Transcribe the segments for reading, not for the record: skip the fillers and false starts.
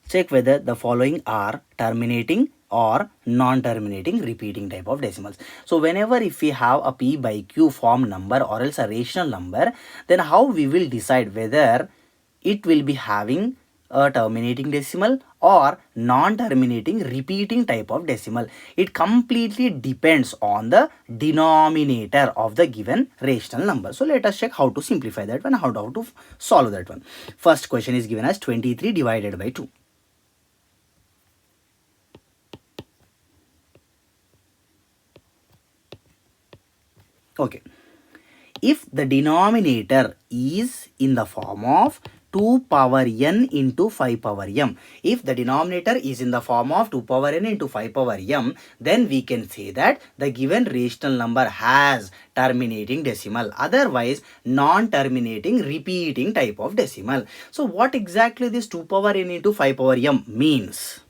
check whether the following are terminating or non-terminating repeating type of decimals. So whenever if we have a p by q form number or else a rational number, then how we will decide whether it will be having a terminating decimal or non-terminating repeating type of decimal. It completely depends on the denominator of the given rational number. So let us check how to simplify that one, how to solve that one. First question is given as 23 divided by 2. Okay, if the denominator is in the form of 2 power n into 5 power m, if the denominator is in the form of 2 power n into 5 power m, then we can say that the given rational number has terminating decimal, otherwise non-terminating repeating type of decimal. So what exactly this 2 power n into 5 power m means?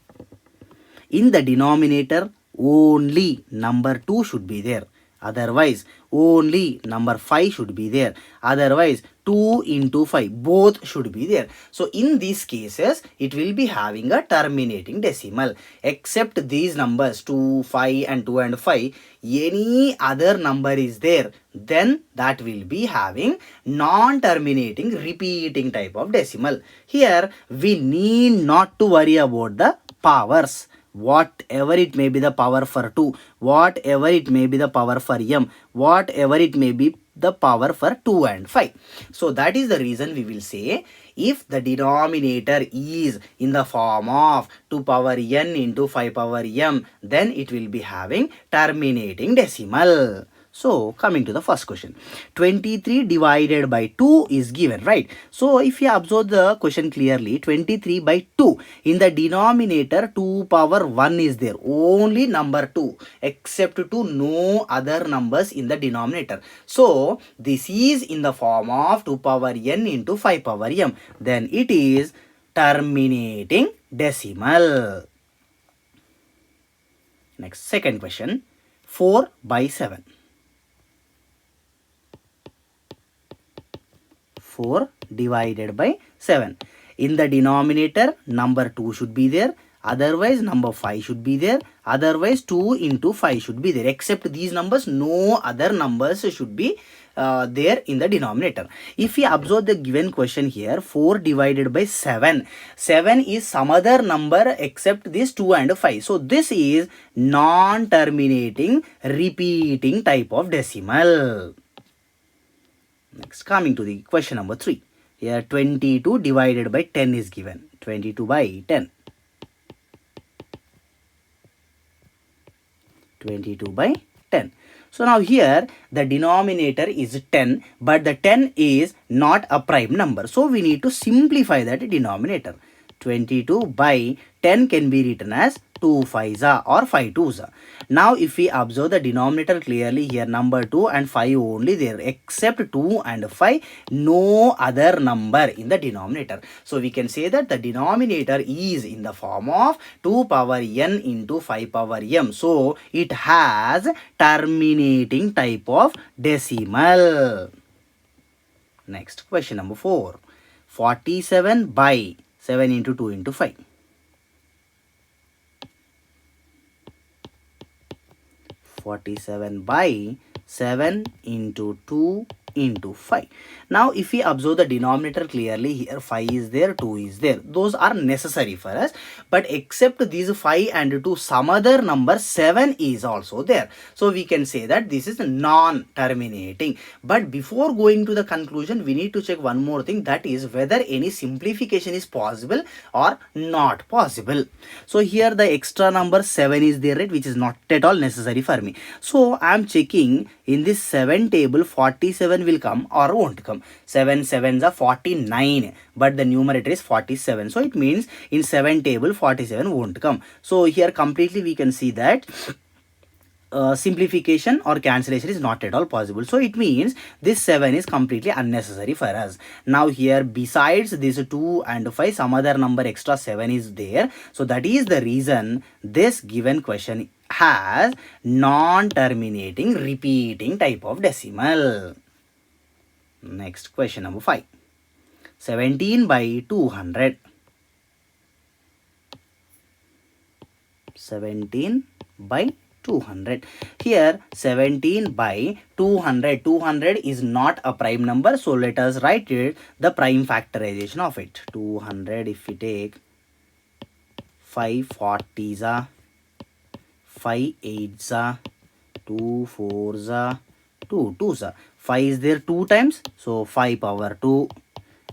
In the denominator only number 2 should be there, otherwise only number 5 should be there, otherwise 2 into 5 both should be there. So in these cases it will be having a terminating decimal. Except these numbers 2, 5 and 2 and 5, any other number is there, then that will be having non-terminating repeating type of decimal. Here we need not to worry about the powers. Whatever it may be the power for 2, whatever it may be the power for m, whatever it may be the power for 2 and 5. So that is the reason we will say, if the denominator is in the form of 2 power n into 5 power m, then it will be having terminating decimal. So coming to the first question, 23 divided by 2 is given, right? So if you observe the question clearly, 23 by 2, in the denominator 2 power 1 is there, only number 2, except 2, no other numbers in the denominator. So this is in the form of 2 power n into 5 power m, then it is terminating decimal. Next, second question, 4 by 7. 4 divided by 7. In the denominator, number 2 should be there, otherwise number 5 should be there, otherwise 2 into 5 should be there. Except these numbers, no other numbers should be there in the denominator. If we observe the given question here, 4 divided by 7, 7 is some other number except this 2 and 5. So this is non-terminating repeating type of decimal. Next, coming to the question number 3. Here 22 divided by 10 is given. 22 by 10. 22 by 10. So now here the denominator is 10, but the 10 is not a prime number. So we need to simplify that denominator. 22 by 10 can be written as 2 5s or 5 2s. Now if we observe the denominator clearly, here number 2 and 5 only there, except 2 and 5, no other number in the denominator. So we can say that the denominator is in the form of 2 power n into 5 power m. So it has terminating type of decimal. Next, question number 4. 47 by 7 into 2 into 5. 47 by 7 into 2 into 5. Now if we observe the denominator clearly, here 5 is there, 2 is there, those are necessary for us, but except these 5 and 2, some other number 7 is also there. So we can say that this is non-terminating. But before going to the conclusion, we need to check one more thing, that is whether any simplification is possible or not possible. So here the extra number 7 is there, right, which is not at all necessary for me. So I am checking in this 7 table, 47 will come or won't come. 7 7s are 49, but the numerator is 47. So it means in 7 table 47 won't come. So here completely we can see that simplification or cancellation is not at all possible. So it means this 7 is completely unnecessary for us. Now here besides this 2 and 5, some other number extra 7 is there. So that is the reason this given question has non-terminating repeating type of decimal. Next, question number 5. 17 by 200. 17 by 200. Here 17 by 200. 200 is not a prime number, so let us write it the prime factorization of it. 200, if we take 5 40s are 5 8s are 2 4s are 2 2s are 5 is there 2 times, so 5 power 2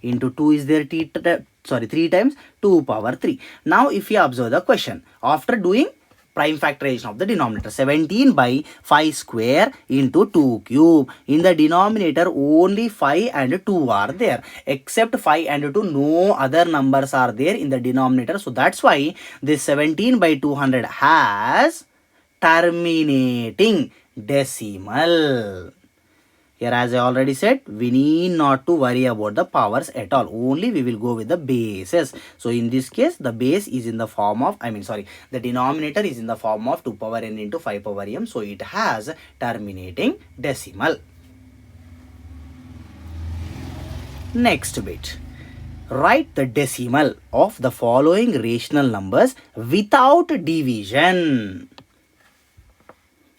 into 2 is there 3 times, 2 power 3. Now if you observe the question, after doing prime factorization of the denominator, 17 by 5 square into 2 cube. In the denominator only 5 and 2 are there, except 5 and 2 no other numbers are there in the denominator. So that's why this 17 by 200 has terminating decimal. Here, as I already said, we need not to worry about the powers at all. Only we will go with the bases. So in this case, the base is in the form of, the denominator is in the form of 2 power n into 5 power m. So it has terminating decimal. Next bit. Write the decimal of the following rational numbers without division.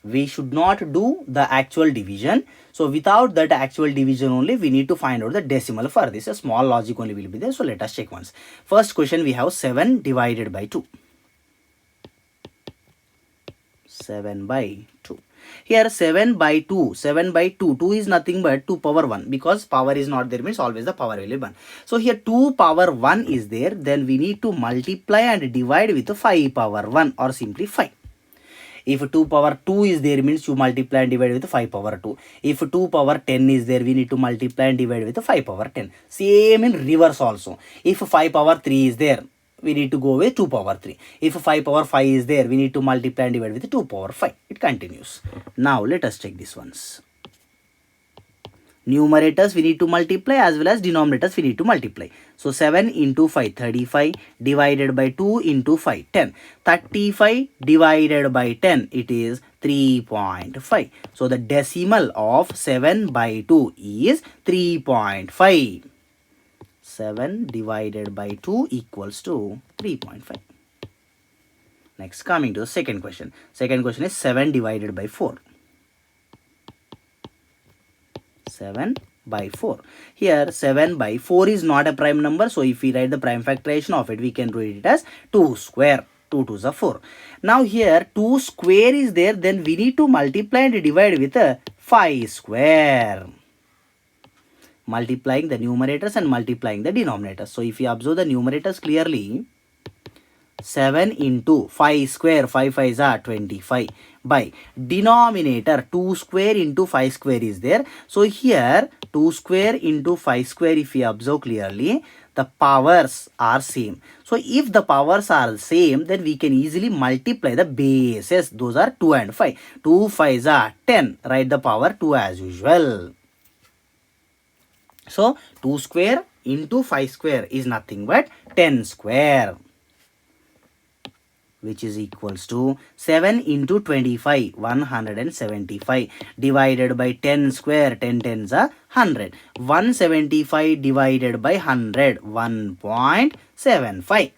We should not do the actual division. So without that actual division only, we need to find out the decimal for this. A small logic only will be there. So let us check once. First question, we have 7 divided by 2. 7 by 2. Here 7 by 2. 7 by 2. 2 is nothing but 2 power 1. Because power is not there means always the power will be 1. So here 2 power 1 is there. Then we need to multiply and divide with 5 power 1 or simply 5. If 2 power 2 is there means you multiply and divide with 5 power 2. If 2 power 10 is there, we need to multiply and divide with 5 power 10. Same in reverse also. If 5 power 3 is there, we need to go with 2 power 3. If 5 power 5 is there, we need to multiply and divide with 2 power 5. It continues. Now let us check this ones. Numerators we need to multiply as well as denominators we need to multiply. So 7 into 5, 35 divided by 2 into 5, 10. 35 divided by 10, it is 3.5. So the decimal of 7 by 2 is 3.5. 7 divided by 2 equals to 3.5. Next, coming to the second question. Second question is 7 divided by 4. 7 by 4. Here 7 by 4 is not a prime number. So if we write the prime factorization of it, we can write it as 2 square. 2 2s are 4. Now here 2 square is there. Then we need to multiply and divide with a 5 square. Multiplying the numerators and multiplying the denominators. So if you observe the numerators clearly, 7 into 5 square, 5 5s are 25 by denominator 2 square into 5 square is there. So here 2 square into 5 square, if you observe clearly, the powers are same. So if the powers are same, then we can easily multiply the bases. Those are 2 and 5. 2 5s are 10. Write the power 2 as usual. So 2 square into 5 square is nothing but 10 square, which is equals to 7 into 25, 175 divided by 10 square, 10 tens are 100. 175 divided by 100, 1.75.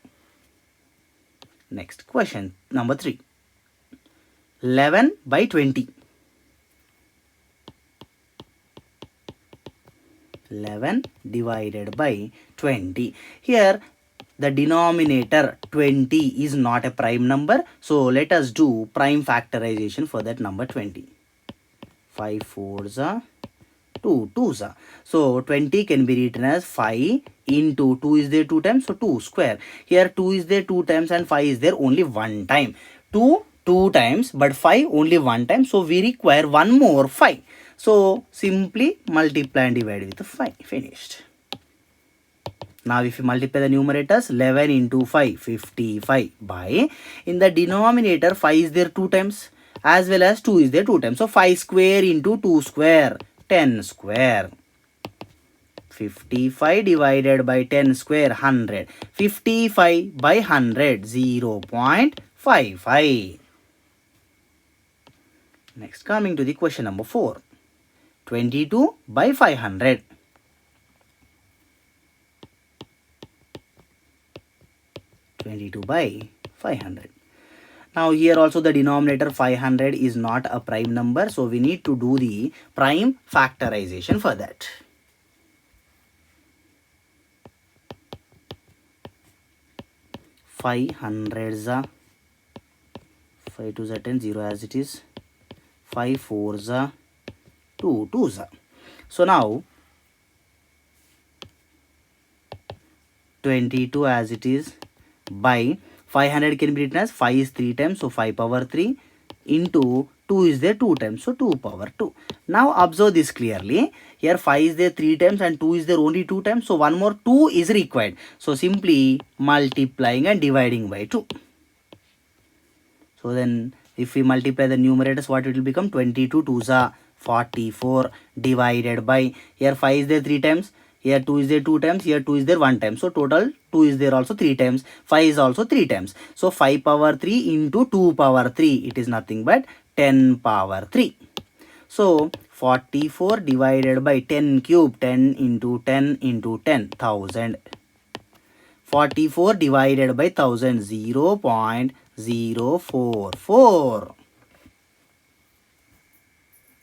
Next question, number 3. 11 by 20. 11 divided by 20. Here the denominator 20 is not a prime number. So let us do prime factorization for that number 20. 5 4s are 2 2s are. So 20 can be written as 5 into 2 is there 2 times. So 2 square. Here 2 is there 2 times and 5 is there only 1 time. 2 2 times but 5 only 1 time. So we require one more 5. So simply multiply and divide with 5. Finished. Now if you multiply the numerators, 11 into 5, 55 by, in the denominator 5 is there 2 times as well as 2 is there 2 times. So 5 square into 2 square, 10 square. 55 divided by 10 square, 100. 55 by 100, 0.55. Next, coming to the question number 4. 22 by 500. 22 by 500. Now here also the denominator 500 is not a prime number, so we need to do the prime factorization for that. Five hundreds are 5 2s are 10, 0 as it is, 5 4s are 2 2s are. So now 22 as it is by 500 can be written as 5 is 3 times, so 5 power 3 into 2 is there 2 times, so 2 power 2. Now observe this clearly. Here 5 is there 3 times and 2 is there only 2 times, so one more 2 is required. So simply multiplying and dividing by 2. So then if we multiply the numerators, what it will become? 22 2s are 44 divided by, here 5 is there 3 times, here 2 is there 2 times, here 2 is there 1 time. So total 2 is there also 3 times, 5 is also 3 times. So 5 power 3 into 2 power 3, it is nothing but 10 power 3. So 44 divided by 10 cube, 10 into 10 into 10, 1000. 44 divided by 1000, 0.044.